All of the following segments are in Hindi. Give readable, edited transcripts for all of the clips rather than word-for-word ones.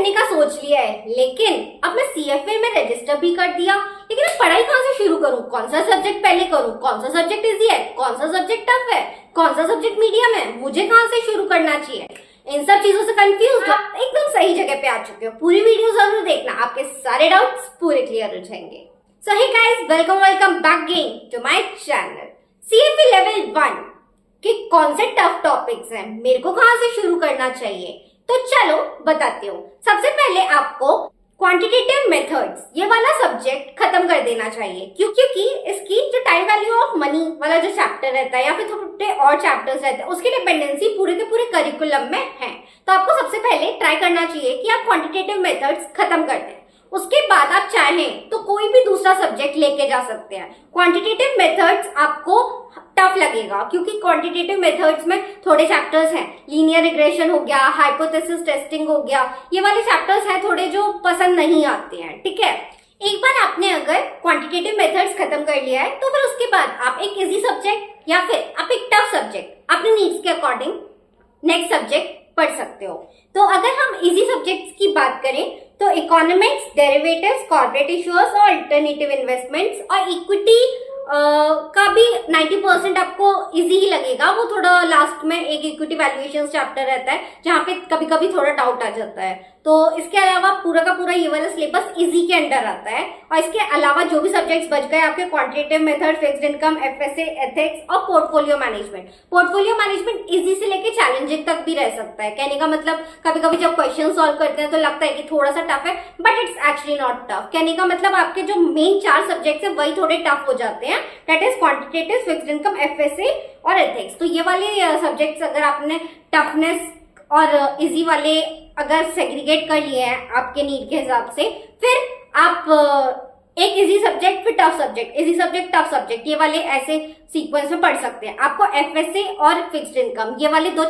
करने का सोच लिया है, लेकिन अब मैं सीएफए में रजिस्टर भी कर दिया, लेकिन अब पढ़ाई कहाँ से शुरू करूँ, कौन सा सब्जेक्ट पहले करूँ, कौन सा सब्जेक्ट इजी है, कौन सा सब्जेक्ट टफ है, कौन सा सब्जेक्ट मीडियम है, मुझे कहाँ से शुरू करना चाहिए, इन सब चीजों से कंफ्यूज हो। एकदम सही जगह पे आ चुके हो। पूरी वीडियो जरूर देखना, आपके सारे डाउट्स पूरे क्लियर हो जाएंगे। So hey guys, welcome back again to my channel. CFA level 1 के कौन से टफ टॉपिक्स हैं, मेरे को कहाँ से शुरू करना चाहिए, तो चलो बताती हूँ। सबसे पहले आपको क्वांटिटेटिव मेथड्स ये वाला सब्जेक्ट खत्म कर देना चाहिए, क्योंकि इसकी जो टाइम वैल्यू ऑफ मनी वाला जो चैप्टर रहता है या फिर थोड़े और चैप्टर्स रहते हैं, उसकी डिपेंडेंसी पूरे के पूरे करिकुलम में है। तो आपको सबसे पहले ट्राई करना चाहिए कि आप क्वांटिटेटिव मेथड्स खत्म कर दें। उसके बाद आप चाहें तो कोई भी दूसरा सब्जेक्ट लेके जा सकते हैं। क्वांटिटेटिव मेथड्स आपको टफ लगेगा, क्योंकि क्वांटिटेटिव मेथड्स में थोड़े चैप्टर्स हैं, लीनियर रिग्रेशन हो गया, हाइपोथेसिस टेस्टिंग हो गया, ये वाले चैप्टर्स हैं थोड़े जो पसंद नहीं आते हैं। ठीक है, एक बार आपने अगर क्वांटिटेटिव मेथड्स खत्म कर लिया है, तो फिर उसके बाद आप एक इजी सब्जेक्ट या फिर आप एक टफ सब्जेक्ट अपने नीड्स के अकॉर्डिंग नेक्स्ट सब्जेक्ट पढ़ सकते हो। तो अगर हम इजी सब्जेक्ट्स की बात करें तो इकोनॉमिक्स, डेरिवेटिव्स, कॉर्पोरेट इश्यूज और अल्टरनेटिव इन्वेस्टमेंट्स और इक्विटी का भी 90% आपको इजी ही लगेगा। वो थोड़ा लास्ट में एक इक्विटी वैल्यूएशन चैप्टर रहता है जहाँ पे कभी कभी थोड़ा डाउट आ जाता है। तो इसके अलावा पूरा का पूरा ये वाला सिलेबस इजी के अंडर आता है। और इसके अलावा जो भी सब्जेक्ट्स बच गए आपके quantitative method, fixed income, FSA, ethics और portfolio management. Portfolio management easy से लेके चैलेंजिंग तक भी रह सकता है। कहने का मतलब कभी कभी जब क्वेश्चन सॉल्व करते हैं तो लगता है कि थोड़ा सा टफ है, but it's actually not tough. कहने का मतलब आपके जो मेन 4 सब्जेक्ट्स है वही थोड़े टफ हो जाते हैं, that is quantitative, fixed income, FSA और एथिक्स। तो ये वाले सब्जेक्ट्स अगर आपने टफनेस और इजी वाले अगर सेग्रीगेट कर लिए हैं आपके नीड के हिसाब से, फिर आप एक इजी सब्जेक्ट फिर tough subject, easy subject tough subject, ये वाले ऐसे सीक्वेंस में पढ़ सकते हैं। आपको एफएसए और फिक्स्ड इनकम ये वाले 2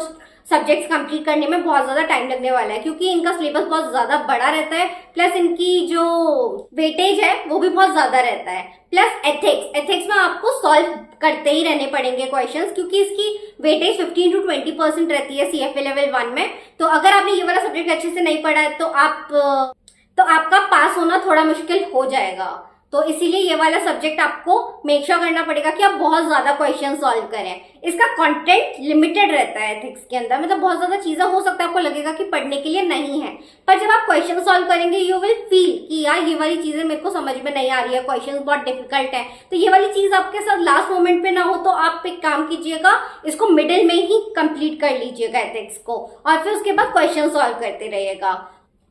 सब्जेक्ट्स कंप्लीट करने में बहुत ज्यादा टाइम लगने वाला है, क्योंकि इनका सिलेबस बहुत ज्यादा बड़ा रहता है, प्लस इनकी जो वेटेज है वो भी बहुत ज्यादा रहता है। प्लस एथिक्स में आपको सॉल्व करते ही रहने पड़ेंगे क्वेश्चंस, क्योंकि इसकी वेटेज 15 to 20% रहती है सीएफए लेवल 1 में। तो अगर आपने ये वाला सब्जेक्ट अच्छे से नहीं पढ़ा है तो आपका पास होना थोड़ा मुश्किल हो जाएगा। तो इसीलिए ये वाला सब्जेक्ट आपको मेक श्योर करना पड़ेगा कि आप बहुत ज्यादा क्वेश्चन सॉल्व करें। इसका कंटेंट लिमिटेड रहता है एथिक्स के अंदर, मतलब बहुत ज्यादा चीजें हो सकता है आपको लगेगा कि पढ़ने के लिए नहीं है, पर जब आप क्वेश्चन सॉल्व करेंगे यू विल फील कि यार ये वाली चीजें मेरे को समझ में नहीं आ रही है, क्वेश्चन बहुत डिफिकल्ट है। तो ये वाली चीज आपके साथ लास्ट मोमेंट पे ना हो, तो आप एक काम कीजिएगा, इसको मिडिल में ही कंप्लीट कर लीजिएगा एथिक्स को, और फिर उसके बाद क्वेश्चन सॉल्व करते रहिएगा।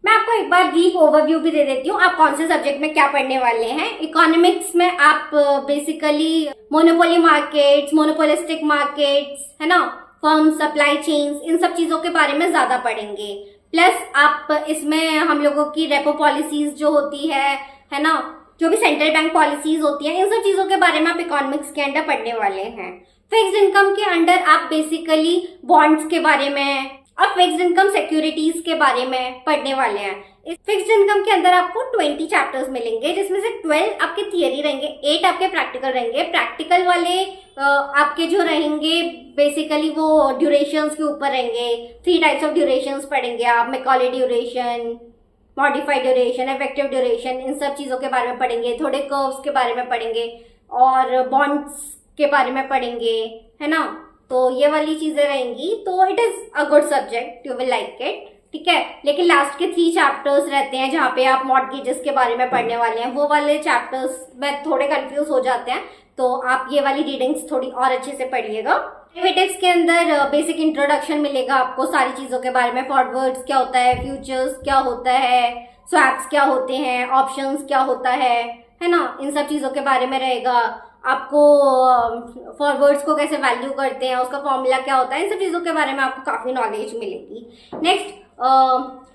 मैं आपको एक बार ब्रीफ ओवरव्यू भी दे देती हूँ, आप कौन से सब्जेक्ट में क्या पढ़ने वाले हैं। इकोनॉमिक्स में आप basically monopoly markets, monopolistic markets, है ना, फर्म, सप्लाई चेन्स, इन सब चीजों के बारे में ज्यादा पढ़ेंगे। प्लस आप इसमें हम लोगों की रेपो पॉलिसीज जो होती है ना, जो भी सेंट्रल बैंक पॉलिसीज होती है, इन सब चीजों के बारे में आप इकोनॉमिक्स के अंडर पढ़ने वाले हैं। फिक्स्ड इनकम के अंडर आप बेसिकली बॉन्ड्स के बारे में और फिक्स्ड इनकम सिक्योरिटीज के बारे में पढ़ने वाले हैं। इस फिक्स्ड इनकम के अंदर आपको 20 चैप्टर्स मिलेंगे, जिसमें से 12 आपके थियरी रहेंगे, 8 आपके प्रैक्टिकल रहेंगे। प्रैक्टिकल वाले आपके जो रहेंगे बेसिकली वो ड्यूरेशंस के ऊपर रहेंगे। 3 टाइप्स ऑफ ड्यूरेशंस पढ़ेंगे आप, Macaulay duration, modified duration, effective duration, इन सब चीजों के बारे में पढ़ेंगे। थोड़े कर्व्स के बारे में पढ़ेंगे और बॉन्ड्स के बारे में पढ़ेंगे, है ना। तो ये वाली चीजें रहेंगी, तो it is a good subject, you will like it. ठीक है, लेकिन लास्ट के 3 चैप्टर्स रहते हैं जहाँ पे आप मॉर्गेजेस के बारे में पढ़ने वाले हैं, वो वाले चैप्टर्स में थोड़े कंफ्यूज हो जाते हैं, तो आप ये वाली रीडिंग्स थोड़ी और अच्छे से पढ़िएगा। डेरिवेटिव्स के अंदर बेसिक इंट्रोडक्शन मिलेगा आपको सारी चीजों के बारे में, फॉरवर्ड्स क्या होता है, फ्यूचर्स क्या होता है, स्वैप्स क्या होते हैं, ऑप्शंस क्या होता है ना, इन सब चीजों के बारे में रहेगा। आपको फॉरवर्ड्स को कैसे वैल्यू करते हैं, उसका फॉर्मूला क्या होता है, इन सब चीजों के बारे में आपको काफी नॉलेज मिलेगी। नेक्स्ट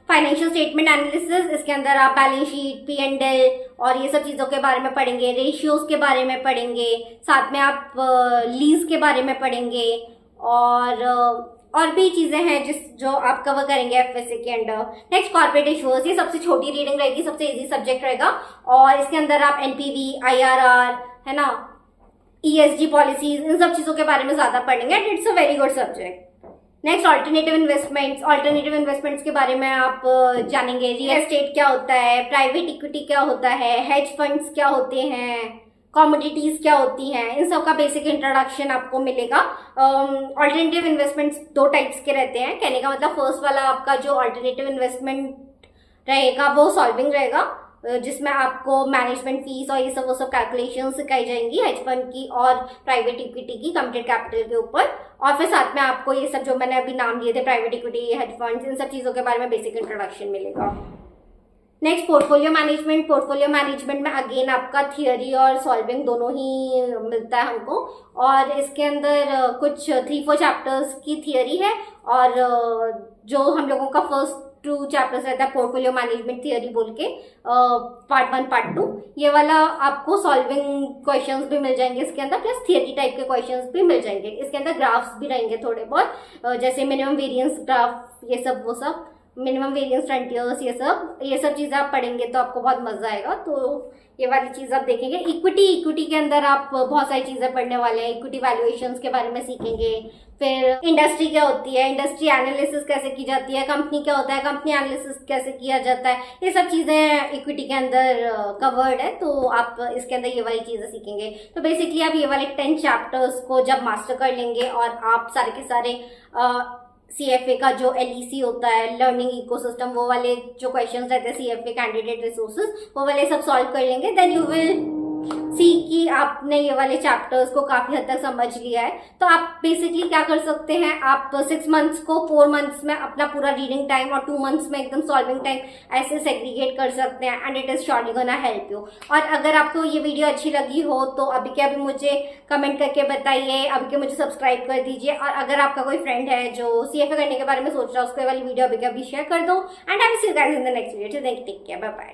फाइनेंशियल स्टेटमेंट एनालिसिस, इसके अंदर आप बैलेंस शीट, P&L और ये सब चीजों के बारे में पढ़ेंगे, रेशियोज के बारे में पढ़ेंगे, साथ में आप लीज के बारे में पढ़ेंगे और भी चीजें हैं जो आप कवर करेंगे एफएसए के अंडर। नेक्स्ट कॉर्पोरेट इश्यूज, ये सबसे छोटी रीडिंग रहेगी, सबसे इजी सब्जेक्ट रहेगा, और इसके अंदर आप एनपीवी, IRR, है ना, ESG पॉलिसीज, इन सब चीजों के बारे में ज्यादा पढ़ेंगे and it's a very good subject. Next alternative investments के बारे में आप जानेंगे। रियल एस्टेट क्या होता है, प्राइवेट इक्विटी क्या होता है, हेज फंड्स क्या होते हैं, कमोडिटीज क्या होती हैं, इन सब का बेसिक इंट्रोडक्शन आपको मिलेगा। ऑल्टरनेटिव इन्वेस्टमेंट्स दो टाइप्स के रहते हैं। कहने का मतलब फर्स्ट वाला आपका जो ऑल्टरनेटिव इन्वेस्टमेंट रहेगा वो सॉल्विंग रहेगा, जिसमें आपको मैनेजमेंट फीस और ये सब वो सब कैलकुलेशन सिखाई जाएंगी हेज फंड की और प्राइवेट इक्विटी की कमिटेड कैपिटल के ऊपर। और फिर साथ में आपको ये सब जो मैंने अभी नाम लिए थे, प्राइवेट इक्विटी, हेज फंड्स, इन सब चीजों के बारे में बेसिक इंट्रोडक्शन मिलेगा। नेक्स्ट पोर्टफोलियो मैनेजमेंट में अगेन आपका थियरी और सॉल्विंग दोनों ही मिलता है हमको। और इसके अंदर कुछ 3-4 चैप्टर्स की थियरी है और जो हम लोगों का फर्स्ट 2 चैप्टर्स रहता है पोर्टफोलियो मैनेजमेंट थियरी बोल के, पार्ट 1 पार्ट 2। ये वाला आपको सॉल्विंग क्वेश्चंस भी मिल जाएंगे इसके अंदर, प्लस थियरी टाइप के क्वेश्चंस भी मिल जाएंगे। इसके अंदर ग्राफ्स भी रहेंगे थोड़े बहुत, जैसे मिनिमम वेरिएंस ग्राफ, ये सब वो सब, मिनिमम वेरिएंस फ्रंटियर्स, ये सब चीजें आप पढ़ेंगे तो आपको बहुत मजा आएगा। तो ये वाली चीज आप देखेंगे। इक्विटी के अंदर आप बहुत सारी चीजें पढ़ने वाले हैं। इक्विटी वैल्यूएशंस के बारे में सीखेंगे, फिर इंडस्ट्री क्या होती है, इंडस्ट्री एनालिसिस कैसे की जाती है, कंपनी क्या होता है, कंपनी एनालिसिस कैसे किया जाता है, ये सब चीजें इक्विटी के अंदर कवर्ड है। तो आप इसके अंदर ये वाली चीजें सीखेंगे। तो बेसिकली आप ये वाले 10 चैप्टर्स को जब मास्टर कर लेंगे और आप सारे के सारे CFA का जो LEC होता है, लर्निंग इकोसिस्टम, वो वाले जो क्वेश्चंस रहते हैं CFA कैंडिडेट रिसोर्सेज, वो वाले सब सॉल्व कर लेंगे, देन यू विल सी कि आपने ये वाले चैप्टर्स को काफी हद तक समझ लिया है। तो आप बेसिकली क्या कर सकते हैं, आप 6 मंथ्स को 4 मंथ्स में अपना पूरा रीडिंग टाइम और 2 मंथ्स में एकदम सॉल्विंग टाइम ऐसे सेग्रीगेट कर सकते हैं, and it is surely gonna help you. और अगर आपको ये वीडियो अच्छी लगी हो तो अभी के अभी मुझे कमेंट करके बताइए, अभी के मुझे सब्सक्राइब कर दीजिए। और अगर आपका कोई फ्रेंड है जो CFA करने के बारे में सोच रहा है, उसको ये वाली वीडियो अभी के अभी शेयर कर दो। And I will see you guys in the next video. Take care, bye bye.